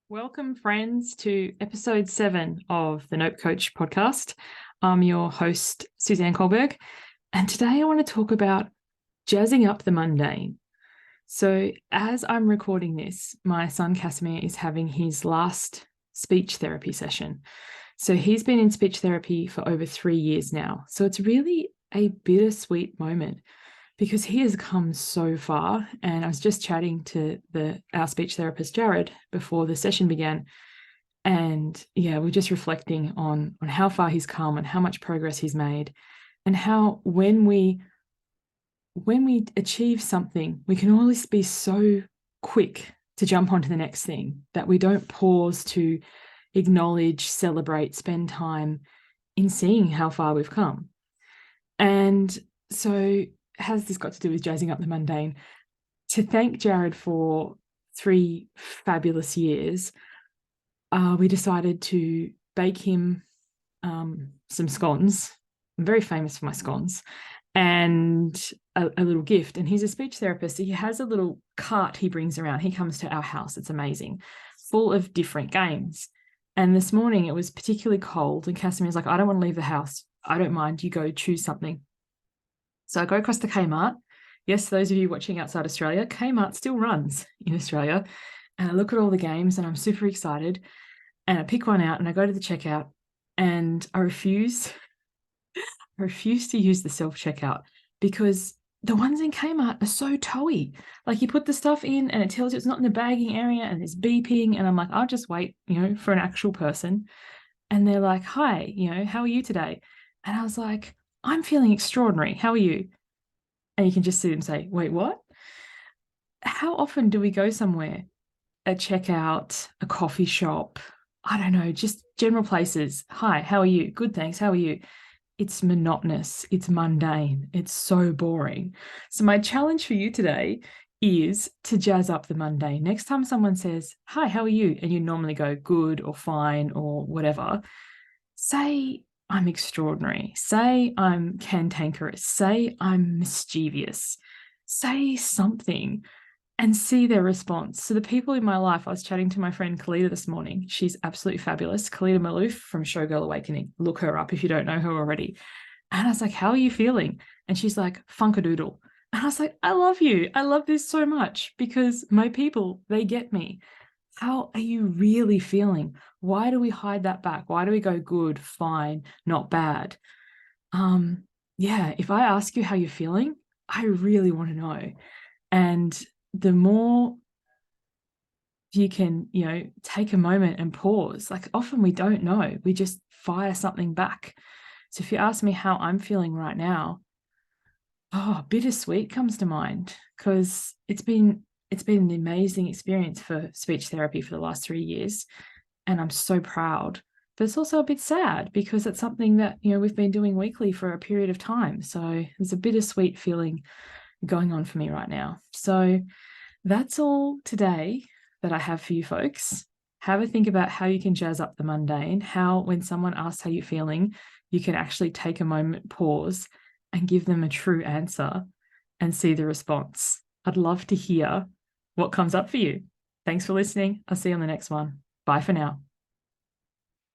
Welcome, friends, to episode 7 of the Nope Coach podcast. I'm your host, Suzanne Kohlberg, and today I want to talk about jazzing up the mundane. So, as I'm recording this, my son Casimir is having his last speech therapy session. So, he's been in speech therapy for over 3 years now. So, it's really a bittersweet moment because he has come so far. And I was just chatting to our speech therapist, Jared, before the session began. And yeah, we're just reflecting on how far he's come and how much progress he's made, and how when we achieve something, we can always be so quick to jump onto the next thing that we don't pause to acknowledge, celebrate, spend time in seeing how far we've come. And so has this got to do with jazzing up the mundane? To thank Jared for 3 fabulous years, we decided to bake him some scones. I'm very famous for my scones, and a little gift. And he's a speech therapist. So he has a little cart he brings around. He comes to our house. It's amazing, full of different games. And this morning it was particularly cold, and Casimir's like, I don't want to leave the house. I don't mind. You go choose something. So I go across to Kmart. Yes, those of you watching outside Australia, Kmart still runs in Australia. And I look at all the games and I'm super excited. And I pick one out and I go to the checkout, and I refuse to use the self-checkout because the ones in Kmart are so toey. Like, you put the stuff in and it tells you it's not in the bagging area and there's beeping. And I'm like, I'll just wait, for an actual person. And they're like, hi, how are you today? And I was like, I'm feeling extraordinary. How are you? And you can just see them say, wait, what? How often do we go somewhere, a checkout, a coffee shop, I don't know, just general places? Hi, how are you? Good, thanks. How are you? It's monotonous. It's mundane. It's so boring. So my challenge for you today is to jazz up the mundane. Next time someone says, hi, how are you? And you normally go good or fine or whatever, say, I'm extraordinary. Say I'm cantankerous. Say I'm mischievous. Say something and see their response. So the people in my life, I was chatting to my friend Kalita this morning. She's absolutely fabulous. Kalita Malouf from Showgirl Awakening. Look her up if you don't know her already. And I was like, how are you feeling? And she's like, funkadoodle. And I was like, I love you. I love this so much because my people, they get me. How are you really feeling? Why do we hide that back? Why do we go good, fine, not bad? If I ask you how you're feeling, I really want to know. And the more you can, take a moment and pause, like, often we don't know, we just fire something back. So if you ask me how I'm feeling right now, bittersweet comes to mind, because it's been an amazing experience for speech therapy for the last 3 years. And I'm so proud, but it's also a bit sad because it's something that, we've been doing weekly for a period of time. So there's a bittersweet feeling going on for me right now. So that's all today that I have for you folks. Have a think about how you can jazz up the mundane, how when someone asks how you're feeling, you can actually take a moment, pause, and give them a true answer and see the response. I'd love to hear what comes up for you. Thanks for listening. I'll see you on the next one. Bye for now.